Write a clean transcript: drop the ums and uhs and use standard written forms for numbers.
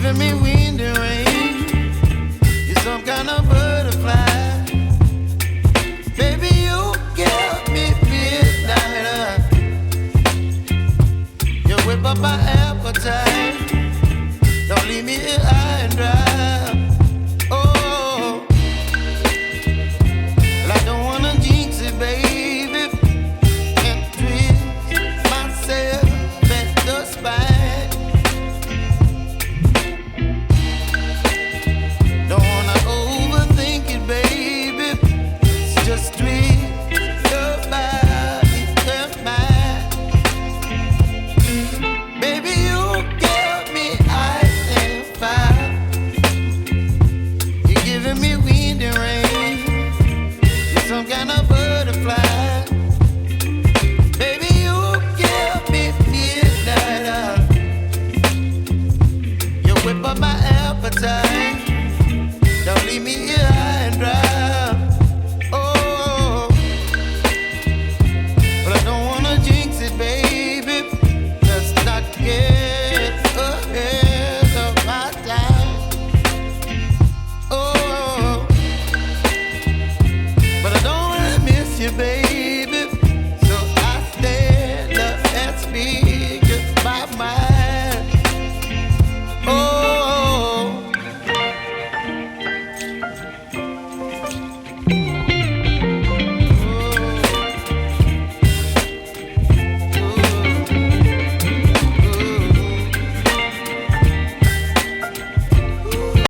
giving me wind and rain. You're some kind of butterfly. Baby, you give me midnight. You whip up my appetite. Don't leave me here high and dry. Oh, well, I don't wanna jinx it, baby. Can't twist myself at the spine. Don't wanna overthink it, baby. It's just twist your body and mine. Baby, you give me ice and fire. You're giving me wind and rain. You're some kind of butterfly. Baby, you give me midnight. You whip up my appetite. Don't leave me here